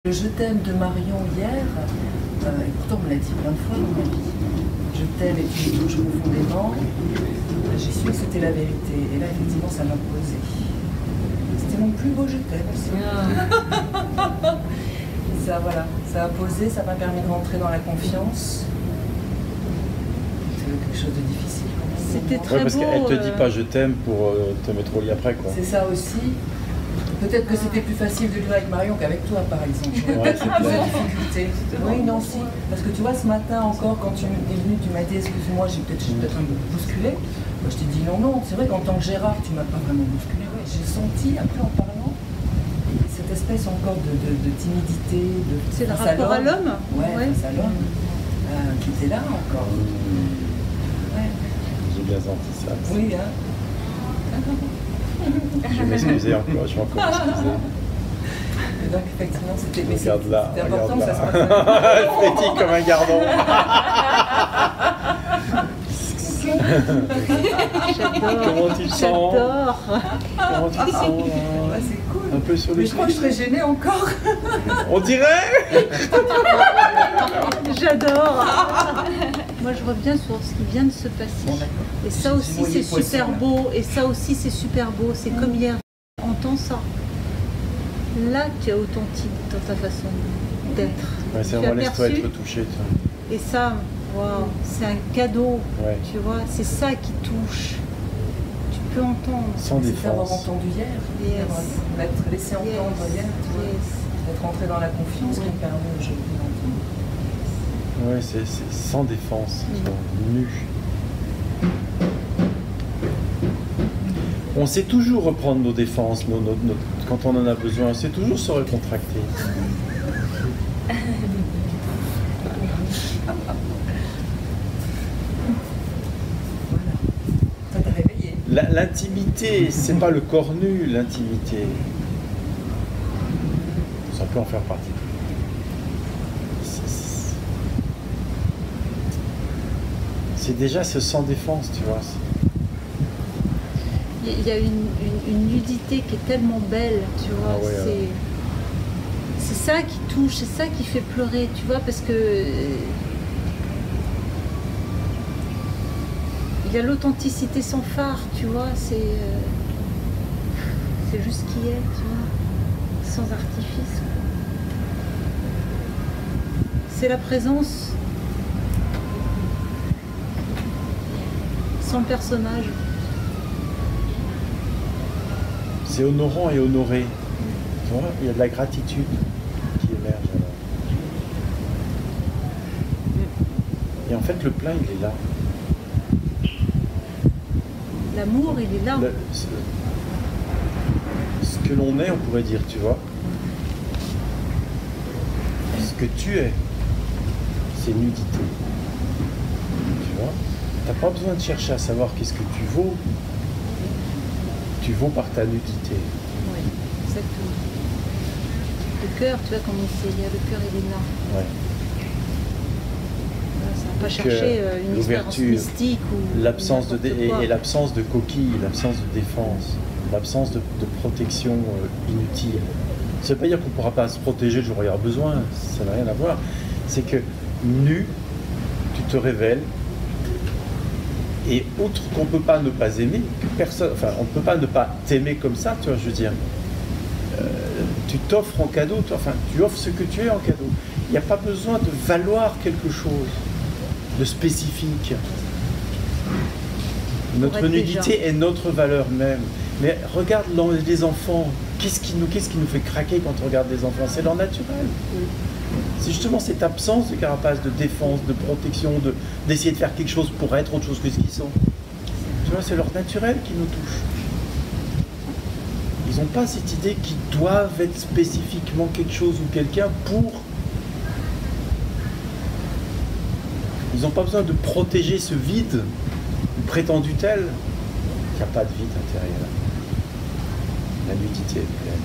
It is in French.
Le je t'aime de Marion hier, et pourtant on me l'a dit plein de fois dans ma vie. Je t'aime et tu me touches profondément. J'ai su que c'était la vérité. Et là, effectivement, ça m'a posé. C'était mon plus beau je t'aime aussi. Ça, voilà, ça a posé, ça m'a permis de rentrer dans la confiance. C'était quelque chose de difficile quand même. C'était très parce beau. Parce qu'elle te dit pas je t'aime pour te mettre au lit après, quoi. C'est ça aussi. Peut-être que c'était plus facile de lire avec Marion qu'avec toi, par exemple. Ouais, c'est Plus de clair. difficultés. Oui, non, si. Parce que tu vois, ce matin encore, quand tu es venu, tu m'as dit, excuse-moi, j'ai peut-être un peu bousculé. Moi, je t'ai dit non, non. C'est vrai qu'en tant que Gérard, tu m'as pas vraiment bousculé. Ouais, j'ai senti, après en parlant, cette espèce encore de timidité. C'est le rapport à l'homme. Ouais, face à l'homme. Qui était là encore. Ouais. J'ai bien senti ça. Oui, hein. Je vais m'excuser encore, je vais encore m'excuser. Et donc, effectivement, c'était Regarde là, important regarde que ça se là. passe. Elle frétille comme un gardon. J'adore. Comment tu le sens? J'adore. Comment tu le sens là? Ouais, c'est cool. Un peu sur le Mais je crois que je serais gênée encore. On dirait. J'adore. Moi, je reviens sur ce qui vient de se passer. Bon, d'accord. Et ça J'ai aussi, noyé c'est le poisson, super là. beau. Et ça aussi, c'est super beau. C'est comme hier. On entend ça. Là, tu es authentique dans ta façon d'être. Ouais, c'est Tu as vraiment laisse-toi perçu. être touché. Et ça, waouh, c'est un cadeau. Ouais. Tu vois, c'est ça qui touche. Tu peux entendre. Sans C'est avoir défense. entendu hier. Yes. M'être laissé entendre hier. Tu vois. Yes. Être rentré dans la confiance qui me permet aujourd'hui d'entendre. Ouais, c'est sans défense, tu vois, nu. On sait toujours reprendre nos défenses, quand on en a besoin, on sait toujours se recontracter. Voilà. Ça t'a réveillé. L'intimité, c'est pas le corps nu, l'intimité. Ça peut en faire partie. C'est déjà ce sans défense, tu vois. Il y a une nudité qui est tellement belle, tu vois. Ah ouais, c'est ça qui touche, c'est ça qui fait pleurer, tu vois, parce que il y a l'authenticité sans phare, tu vois. C'est juste ce qui est, tu vois, sans artifice. C'est la présence sans personnage. C'est honorant et honoré. Tu vois, il y a de la gratitude qui émerge alors. Et en fait, le plein, il est là. L'amour, il est là. Ce que l'on est, on pourrait dire, tu vois. Ce que tu es, c'est nudité. Tu vois, t'as pas besoin de chercher à savoir qu'est-ce que tu vaux. Tu vaux par ta nudité. Oui, exactement. Le cœur, tu vois, comme il y a le cœur, il est là. Ouais. Voilà, ça va pas Donc, chercher une expérience l'ouverture, mystique ou l'absence de n'importe quoi. et l'absence de coquille, l'absence de défense, l'absence de protection inutile. Ça ne veut pas dire qu'on ne pourra pas se protéger le jour où il y aura besoin, ça n'a rien à voir. C'est que nu, tu te révèles, et outre qu'on ne peut pas ne pas aimer, que personne, enfin on ne peut pas ne pas t'aimer comme ça, tu vois, je veux dire. Tu t'offres en cadeau, tu offres ce que tu es en cadeau. Il n'y a pas besoin de valoir quelque chose de spécifique. Notre nudité est notre valeur même. Mais regarde les enfants, qu'est-ce qui nous fait craquer quand on regarde les enfants? C'est leur naturel. C'est justement cette absence de carapace, de défense, de protection, d'essayer de faire quelque chose pour être autre chose que ce qu'ils sont. Tu vois, c'est leur naturel qui nous touche. Ils n'ont pas cette idée qu'ils doivent être spécifiquement quelque chose ou quelqu'un pour... Ils n'ont pas besoin de protéger ce vide, prétendu tel, qu'il n'y a pas de vide intérieur. La nudité est pleine.